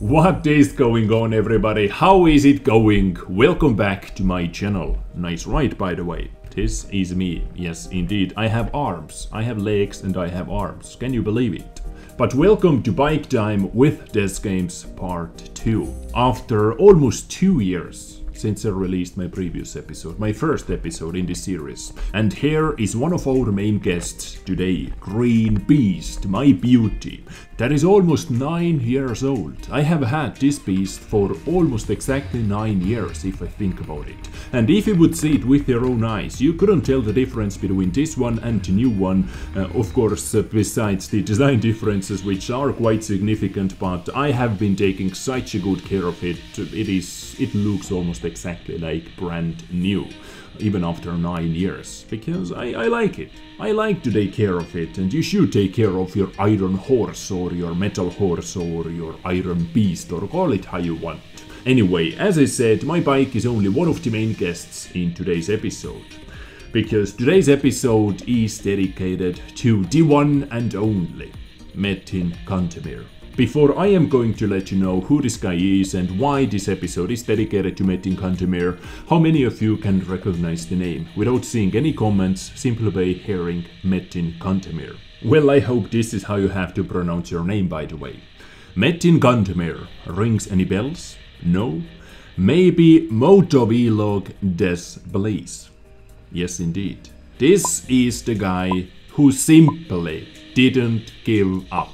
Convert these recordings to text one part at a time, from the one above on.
What is going on, everybody? How is it going? Welcome back to my channel. Nice ride, by the way. This is me. Yes, indeed. I have arms, I have legs, and I have arms. Can you believe it? But welcome to Biketime with Dezgamez Part 2. After almost 2 years since I released my previous episode, my first episode in this series. And here is one of our main guests today, Green Beast, my beauty. That is almost 9 years old. I have had this beast for almost exactly 9 years, if I think about it. And if you would see it with your own eyes, you couldn't tell the difference between this one and the new one. Of course, besides the design differences, which are quite significant, but I have been taking such a good care of it. It looks almost exactly like brand new, even after 9 years, because I like it. I like to take care of it, and you should take care of your iron horse or your metal horse or your iron beast, or call it how you want. Anyway, as I said, my bike is only one of the main guests in today's episode, because today's episode is dedicated to the one and only Metin Candemir. Before I am going to let you know who this guy is and why this episode is dedicated to Metin Candemir, how many of you can recognize the name without seeing any comments, simply by hearing Metin Candemir? Well, I hope this is how you have to pronounce your name, by the way. Metin Candemir. Rings any bells? No? Maybe Motovlog Dez, please. Yes, indeed. This is the guy who simply didn't give up.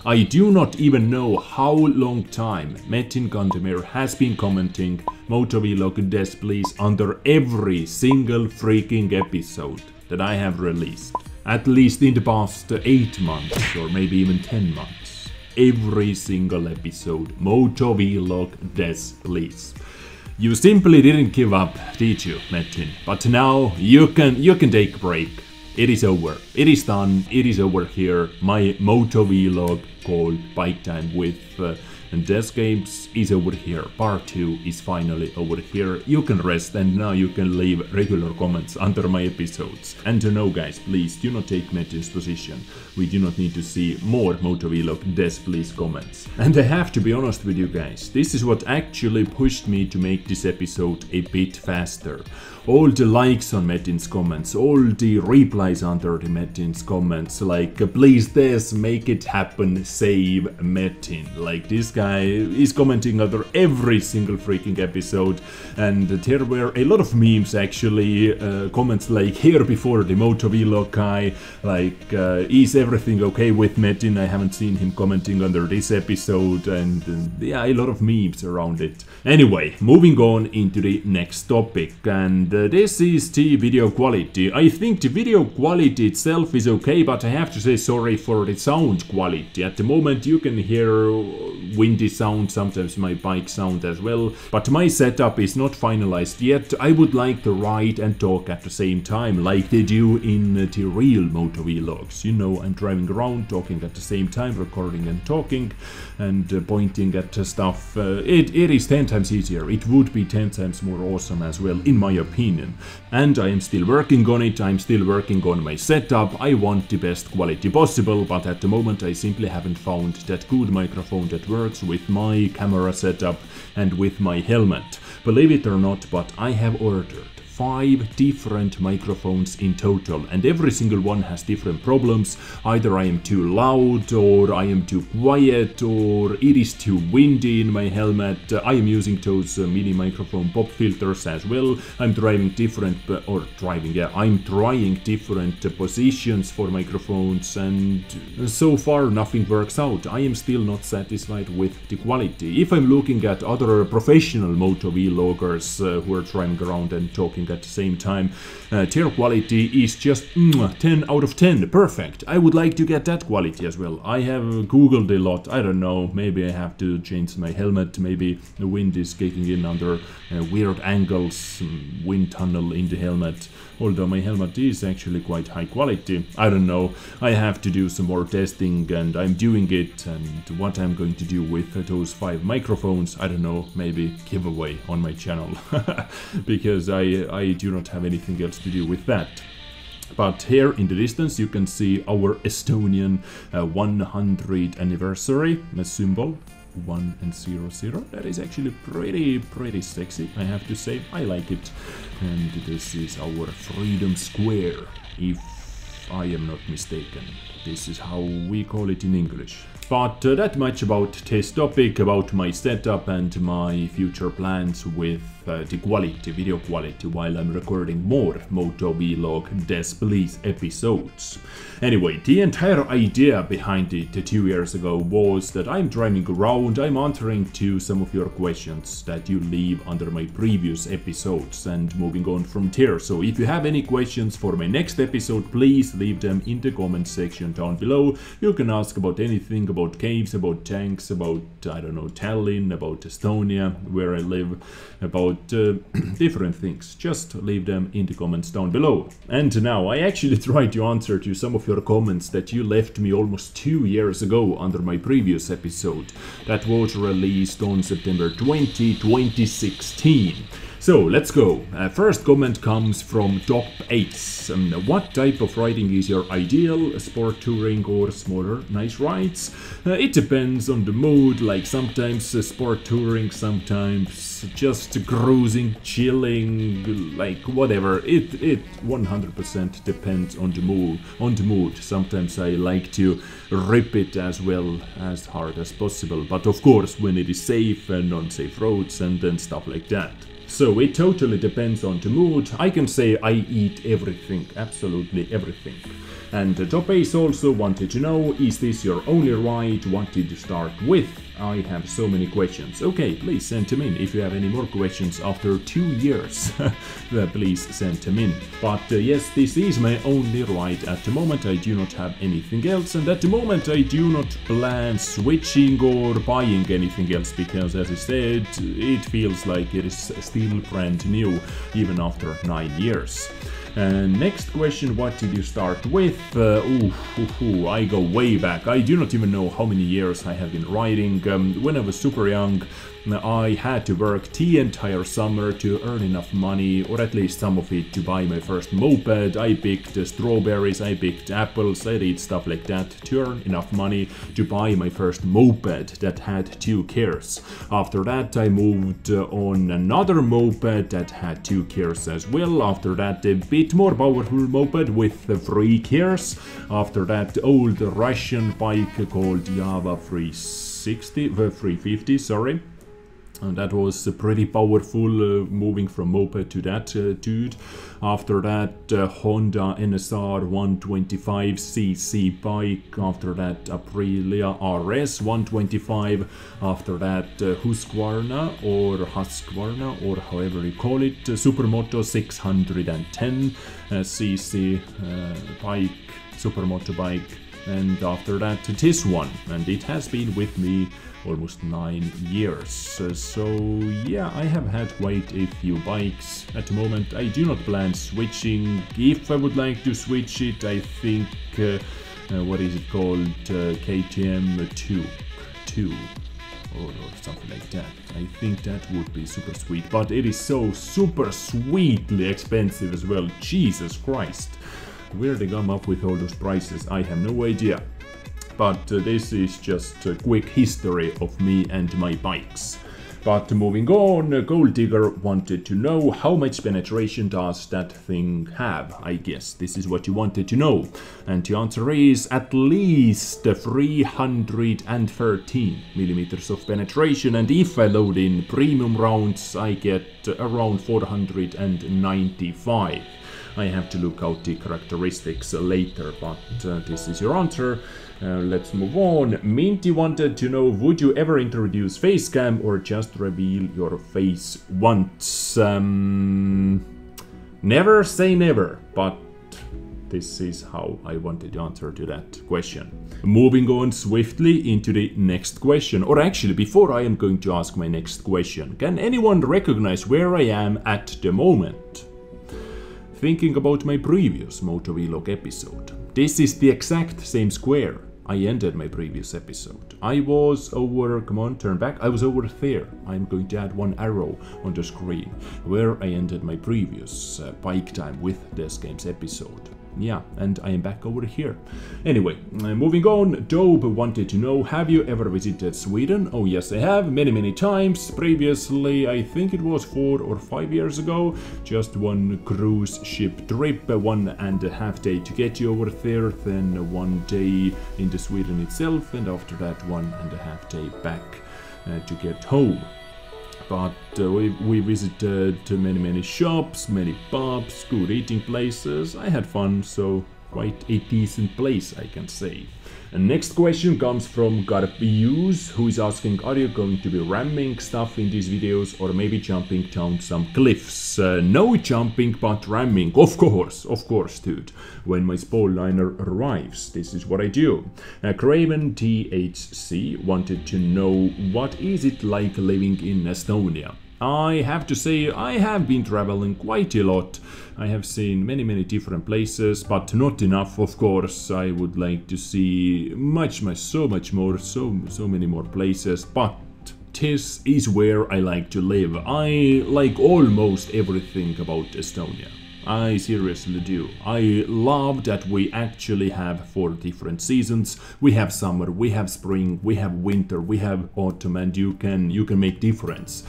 I do not even know how long time Metin Candemir has been commenting Motovlog Dez please under every single freaking episode that I have released. At least in the past 8 months or maybe even 10 months. Every single episode, Motovlog Dez please. You simply didn't give up, did you, Metin? But now you can take a break. It is over. It is done. It is over here. My motovlog called Biketime with Dezgamez is over here. Part 2 is finally over here. You can rest, and now you can leave regular comments under my episodes. And to know, guys, please do not take Metin's position. We do not need to see more Motovlog Dez please comments. And I have to be honest with you guys, this is what actually pushed me to make this episode a bit faster. All the likes on Metin's comments, all the replies under the Metin's comments, like please Dez, make it happen, save Metin. Like this guy is commenting under every single freaking episode, and there were a lot of memes actually, comments like here before the Motovlog guy, like is everything okay with Metin? I haven't seen him commenting under this episode, and yeah, a lot of memes around it. Anyway, moving on into the next topic, and this is the video quality. I think the video quality itself is okay, but I have to say sorry for the sound quality. At the moment you can hear windy sound, sometimes my bike sound as well, but my setup is not finalized yet. I would like to ride and talk at the same time, like they do in the real motovlogs. You know, I'm driving around, talking at the same time, recording and talking, and pointing at stuff. It is 10 times easier. It would be 10 times more awesome as well, in my opinion. And I am still working on it. I'm still working on my setup. I want the best quality possible, but at the moment I simply haven't found that good microphone that works with my camera setup and with my helmet. Believe it or not, but I have ordered 5 different microphones in total, and every single one has different problems. Either I am too loud, or I am too quiet, or it is too windy in my helmet. I am using those mini microphone pop filters as well. I'm trying different, I'm trying different positions for microphones, and so far nothing works out. I am still not satisfied with the quality. If I'm looking at other professional motovloggers who are driving around and talking at the same time, their quality is just 10 out of 10, perfect. I would like to get that quality as well. I have googled a lot. I don't know, maybe I have to change my helmet, maybe the wind is kicking in under weird angles, wind tunnel in the helmet, although my helmet is actually quite high quality. I don't know, I have to do some more testing, and I'm doing it. And what I'm going to do with those 5 microphones, I don't know, maybe giveaway on my channel because I do not have anything else to do with that. But here in the distance you can see our Estonian 100th anniversary symbol. 1 and 0 0. That is actually pretty sexy, I have to say. I like it. And this is our Freedom Square, if I am not mistaken. This is how we call it in English. But that much about this topic, about my setup and my future plans with the quality, video quality, while I'm recording more Motovlog Dez episodes. Anyway, the entire idea behind it 2 years ago was that I'm driving around, I'm answering to some of your questions that you leave under my previous episodes and moving on from there. So if you have any questions for my next episode, please leave them in the comment section down below. You can ask about anything, about caves, about tanks, about, I don't know, Tallinn, about Estonia, where I live, about different things. Just leave them in the comments down below. And now I actually tried to answer to some of your comments that you left me almost 2 years ago under my previous episode that was released on September 20, 2016. So let's go. First comment comes from Top Ace. What type of riding is your ideal? Sport touring or smaller nice rides? It depends on the mood, like sometimes sport touring, sometimes just cruising, chilling, like whatever. It 100% depends on the mood. Sometimes I like to rip it as well as hard as possible, but of course when it is safe and on safe roads and then stuff like that. So it totally depends on the mood. I can say I eat everything, absolutely everything. And Top Ace also wanted to know, is this your only ride? What did you start with? I have so many questions. Okay, please send them in. If you have any more questions after 2 years, please send them in. But yes, this is my only ride at the moment. I do not have anything else, and at the moment I do not plan switching or buying anything else, because as I said, it feels like it is still brand new, even after 9 years. Next question, what did you start with? I go way back. I do not even know how many years I have been riding. When I was super young, I had to work the entire summer to earn enough money, or at least some of it, to buy my first moped. I picked strawberries, I picked apples, I did stuff like that to earn enough money to buy my first moped that had 2 gears. After that I moved on another moped that had 2 gears as well. After that a bit more powerful moped with 3 gears. After that old Russian bike called Java 350, sorry. And that was pretty powerful, moving from moped to that dude. After that Honda NSR 125cc bike. After that Aprilia RS 125. After that Husqvarna or however you call it, Supermoto 610cc bike, Supermoto bike. And after that this one, and it has been with me almost 9 years. So yeah, I have had quite a few bikes. At the moment I do not plan switching. If I would like to switch it, I think what is it called, KTM 2 or something like that. I think that would be super sweet, but it is so super sweetly expensive as well. Jesus Christ, where they come up with all those prices, I have no idea. But this is just a quick history of me and my bikes. But moving on, Gold Digger wanted to know how much penetration does that thing have. I guess this is what you wanted to know. And the answer is at least 313 millimeters of penetration. And if I load in premium rounds, I get around 495. I have to look out the characteristics later, but this is your answer. Let's move on. Minty wanted to know, would you ever introduce face cam or just reveal your face once? Never say never, but this is how I wanted to answer to that question. Moving on swiftly into the next question, or actually before I am going to ask my next question, can anyone recognize where I am at the moment? Thinking about my previous Motovlog episode. This is the exact same square I ended my previous episode. I was over, come on, turn back, I was over there. I'm going to add one arrow on the screen where I ended my previous Biketime with Dezgamez episode. yeah, and I am back over here. Anyway, moving on, Dope wanted to know, have you ever visited Sweden? Oh yes, I have, many times. Previously, I think it was 4 or 5 years ago, just one cruise ship trip, 1.5 days to get you over there, then 1 day into Sweden itself, and after that 1.5 days back to get home. But we visited many shops, many pubs, good eating places. I had fun, so quite a decent place, I can say. And next question comes from Garpius, who is asking, are you going to be ramming stuff in these videos or maybe jumping down some cliffs? No jumping, but ramming, of course, dude. When my spool liner arrives, this is what I do. Craven THC wanted to know, what is it like living in Estonia? I have to say, I have been traveling quite a lot. I have seen many different places, but not enough, of course. I would like to see so much more, so many more places, but this is where I like to live. I like almost everything about Estonia. I seriously do. I love that we actually have 4 different seasons. We have summer, we have spring, we have winter, we have autumn, and you can make difference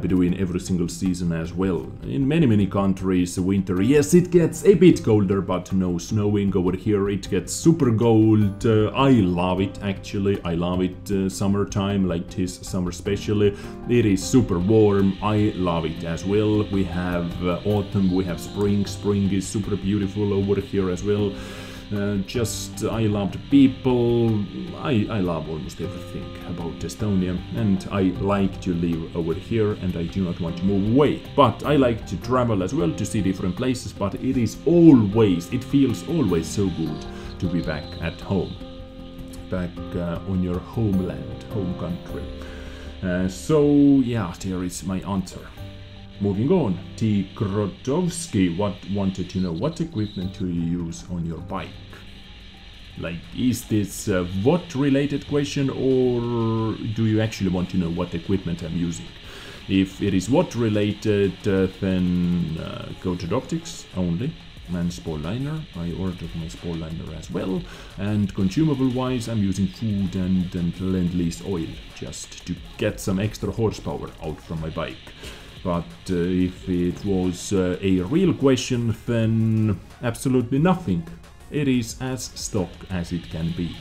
between every single season as well. In many countries, winter, yes, it gets a bit colder, but no snowing. Over here it gets super cold. I love it, actually. I love it summertime, like this summer especially. It is super warm. I love it as well. We have autumn, we have spring. Spring is super beautiful over here as well. I love the people. I love almost everything about Estonia, and I like to live over here, and I do not want to move away. But I like to travel as well, to see different places, but it feels always so good to be back at home, back on your homeland, home country. So yeah, there is my answer. Moving on, T. Grotowski wanted to know, what equipment do you use on your bike? Like, is this a what related question, or do you actually want to know what equipment I'm using? If it is what related, then go to Optics only. And spool liner, I ordered my spool liner as well, and consumable wise I'm using food and Lend-Lease oil, just to get some extra horsepower out from my bike. But if it was a real question, then absolutely nothing. It is as stock as it can be,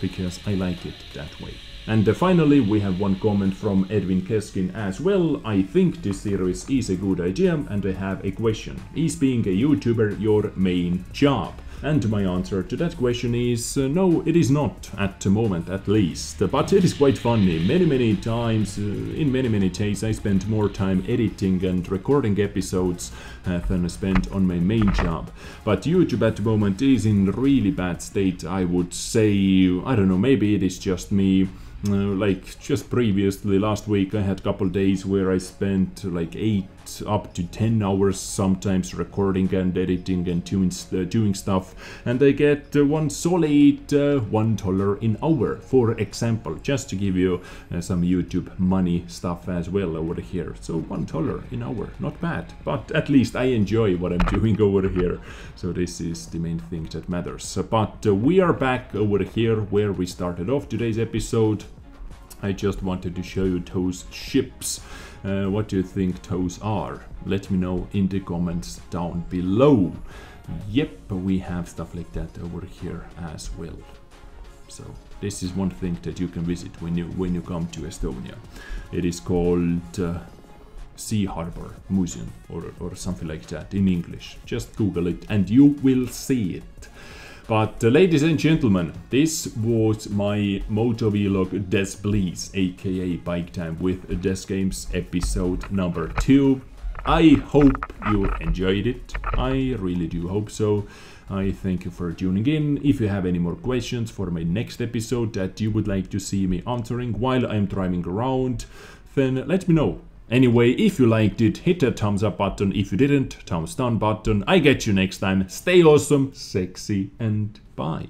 because I like it that way. And finally, we have one comment from Edwin Keskin as well. I think this series is a good idea, and I have a question. Is being a YouTuber your main job? And my answer to that question is no, it is not, at the moment at least. But it is quite funny. Many times, in many days, I spend more time editing and recording episodes than I spend on my main job. But YouTube at the moment is in really bad state, I would say. I don't know, maybe it is just me. Like just previously, last week I had a couple days where I spent like 8 up to 10 hours sometimes recording and editing and doing stuff, and I get one solid $1 an hour, for example, just to give you some YouTube money stuff as well over here. So $1 an hour, not bad, but at least I enjoy what I'm doing over here, so this is the main thing that matters. But we are back over here where we started off today's episode. I just wanted to show you those ships. What do you think those are? Let me know in the comments down below. Yep, we have stuff like that over here as well. So this is one thing that you can visit when you come to Estonia. It is called Sea Harbor Museum or something like that in English. Just Google it and you will see it. But ladies and gentlemen, this was my Motovlog Dez, please, aka Biketime with Dezgamez episode number 2. I hope you enjoyed it. I really do hope so. I thank you for tuning in. If you have any more questions for my next episode that you would like to see me answering while I'm driving around, then let me know. Anyway, if you liked it, hit that thumbs up button. If you didn't, thumbs down button. I get you next time. Stay awesome, sexy, and bye.